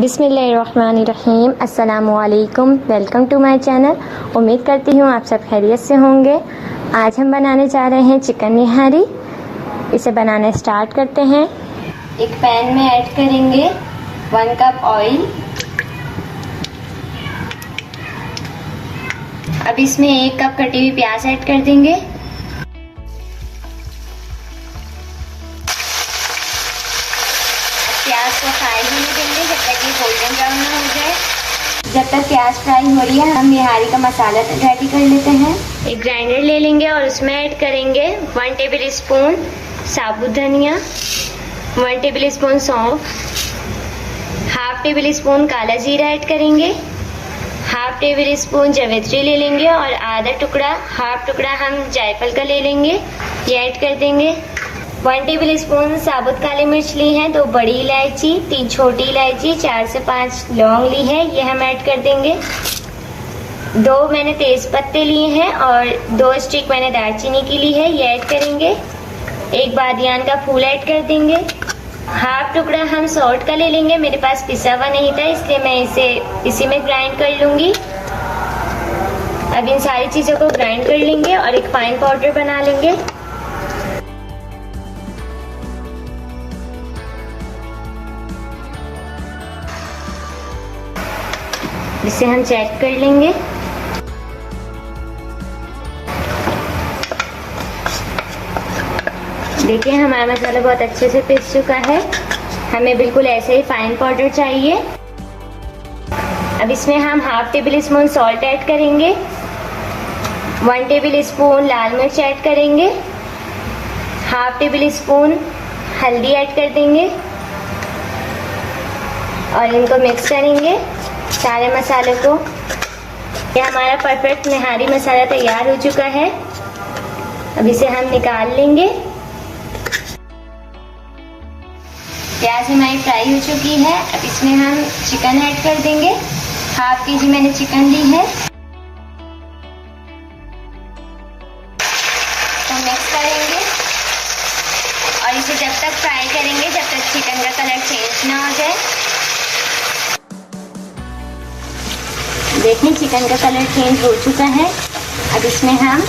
बिस्मिल्लाहिर्रहमानिर्रहीम। अस्सलामुअलैकुम। Welcome to my channel. उम्मीद करती हूँ आप सब खैरियत से होंगे। आज हम बनाने जा रहे हैं चिकन निहारी। इसे बनाने स्टार्ट करते हैं। एक पैन में ऐड करेंगे 1 कप ऑयल। अब इसमें 1 कप कटी हुई प्याज ऐड कर देंगे। प्याज को फ्राई होने देंगे जब तक ये गोल्डन ब्राउन ना हो जाए। जब तक प्याज फ्राई हो रही है हम निहारी का मसाला रेडी कर लेते हैं। एक ग्राइंडर ले लेंगे और उसमें ऐड करेंगे 1 टेबल स्पून साबुत धनिया, 1 टेबल स्पून सौंफ, हाफ टेबल स्पून काला जीरा ऐड करेंगे, हाफ टेबल स्पून जावित्री ले लेंगे और हाफ टुकड़ा हम जायफल का ले लेंगे, ये ऐड कर देंगे। 1 टेबल स्पून साबुत काली मिर्च ली है, 2 बड़ी इलायची, 3 छोटी इलायची, 4 से 5 लौंग ली है, ये हम ऐड कर देंगे। 2 मैंने तेज पत्ते लिए हैं और 2 स्टिक मैंने दालचीनी की ली है, ये ऐड करेंगे। 1 बादियान का फूल ऐड कर देंगे। हाफ टुकड़ा हम सॉल्ट का ले लेंगे, मेरे पास पिसा हुआ नहीं था इसलिए मैं इसे इसी में ग्राइंड कर लूंगी। अब इन सारी चीज़ों को ग्राइंड कर लेंगे और एक फाइन पाउडर बना लेंगे। इसे हम चेक कर लेंगे। देखिए हमारा मसाला बहुत अच्छे से पिस चुका है। हमें बिल्कुल ऐसे ही फाइन पाउडर चाहिए। अब इसमें हम half table spoon salt add करेंगे, 1 टेबल स्पून लाल मिर्च ऐड करेंगे, हाफ टेबल स्पून हल्दी ऐड कर देंगे और इनको मिक्स करेंगे सारे मसालों को। ये हमारा परफेक्ट निहारी मसाला तैयार हो चुका है। अब इसे हम निकाल लेंगे। प्याज हमारी फ्राई हो चुकी है। अब इसमें हम चिकन ऐड कर देंगे। हाफ केजी मैंने चिकन ली है, तो मिक्स करेंगे और इसे जब तक फ्राई करेंगे जब तक चिकन का कलर चेंज ना हो जाए। देखिए चिकन का कलर चेंज हो चुका है। अब इसमें हम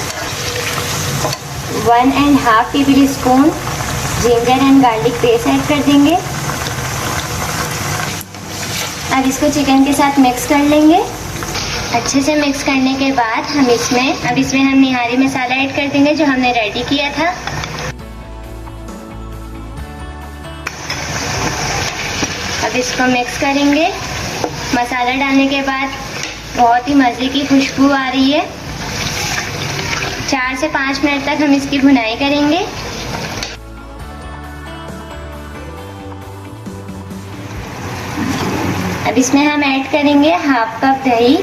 1.5 table spoon ginger and garlic paste add कर देंगे। अब इसको चिकन के साथ मिक्स कर लेंगे। अच्छे से मिक्स करने के बाद हम इसमें हम निहारी मसाला ऐड कर देंगे जो हमने रेडी किया था। अब इसको मिक्स करेंगे। मसाला डालने के बाद बहुत ही मज़े की खुशबू आ रही है। 4 से 5 मिनट तक हम इसकी भुनाई करेंगे। अब इसमें हम ऐड करेंगे हाफ कप दही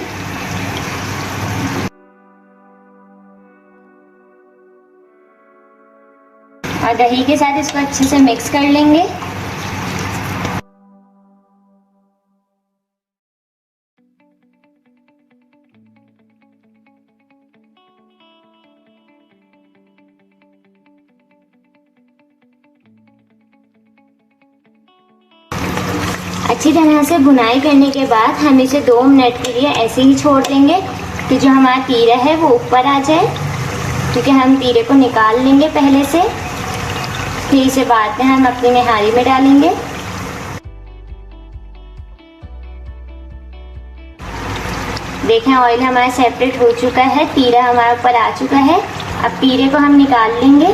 और दही के साथ इसको अच्छे से मिक्स कर लेंगे। अच्छी तरह से भुनाई करने के बाद हम इसे 2 मिनट के लिए ऐसे ही छोड़ देंगे कि जो हमारा तीरा है वो ऊपर आ जाए, क्योंकि हम तीरे को निकाल लेंगे पहले से, फिर इसे बाद में हम अपनी निहारी में डालेंगे। देखें ऑयल हमारा सेपरेट हो चुका है, तीरा हमारा ऊपर आ चुका है। अब तीरे को हम निकाल लेंगे।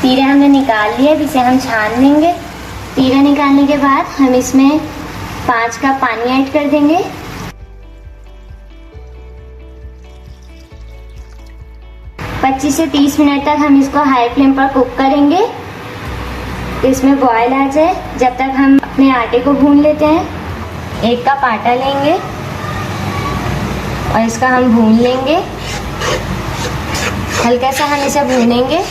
तीरा हमने निकाल लिया। अब इसे हम छान लेंगे। तीरा निकालने के बाद हम इसमें 5 कप पानी ऐड कर देंगे। पच्चीस से 30 मिनट तक हम इसको हाई फ्लेम पर कुक करेंगे तो इसमें बॉयल आ जाए। जब तक हम अपने आटे को भून लेते हैं। 1 कप आटा लेंगे और इसका हम भून लेंगे। हल्का सा हम इसे भूनेंगे।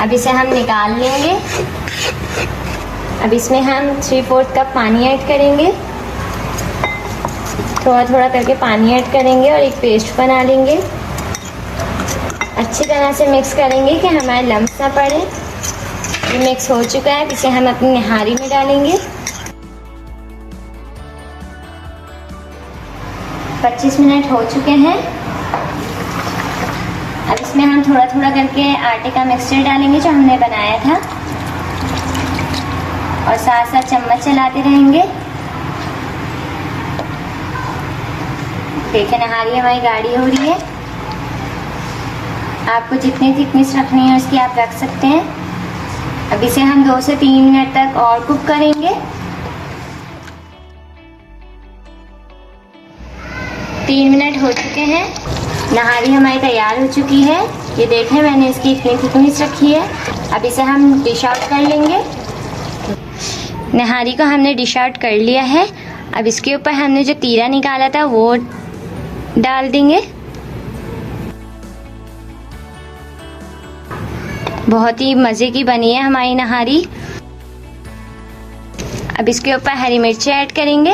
अब इसे हम निकाल लेंगे। अब इसमें हम 3/4 कप पानी ऐड करेंगे। थोड़ा थोड़ा करके पानी ऐड करेंगे और एक पेस्ट बना लेंगे। अच्छी तरह से मिक्स करेंगे कि हमारे लम्स ना पड़े। ये मिक्स हो चुका है, इसे हम अपनी निहारी में डालेंगे। 25 मिनट हो चुके हैं। अब इसमें हम थोड़ा थोड़ा करके आटे का मिक्सचर डालेंगे जो हमने बनाया था, और साथ साथ चम्मच चलाते रहेंगे। देखिए निहारी हमारी गाढ़ी हो रही है। आपको जितनी थिकनेस रखनी है उसकी आप रख सकते हैं। अब इसे हम 2 से 3 मिनट तक और कुक करेंगे। 3 मिनट हो चुके हैं। नहारी हमारी तैयार हो चुकी है। ये देखें मैंने इसकी इतनी थिकनेस रखी है। अब इसे हम डिश आउट कर लेंगे। नहारी को हमने डिश आउट कर लिया है। अब इसके ऊपर हमने जो तीरा निकाला था वो डाल देंगे। बहुत ही मज़े की बनी है हमारी नहारी। अब इसके ऊपर हरी मिर्ची ऐड करेंगे।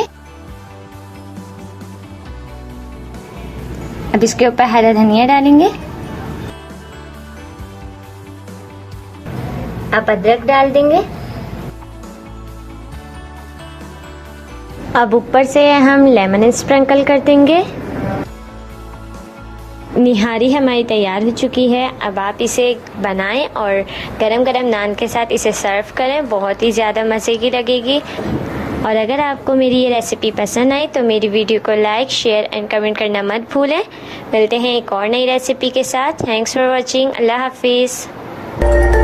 अब इसके ऊपर हरा धनिया डालेंगे। अब अदरक डाल देंगे। अब ऊपर से हम लेमन स्प्रिंकल कर देंगे। निहारी हमारी तैयार हो चुकी है। अब आप इसे बनाएं और गरम गरम नान के साथ इसे सर्व करें। बहुत ही ज़्यादा मज़े की लगेगी। और अगर आपको मेरी ये रेसिपी पसंद आई तो मेरी वीडियो को लाइक, शेयर एंड कमेंट करना मत भूलें। मिलते हैं एक और नई रेसिपी के साथ। Thanks for watching. अल्लाह हाफिज़।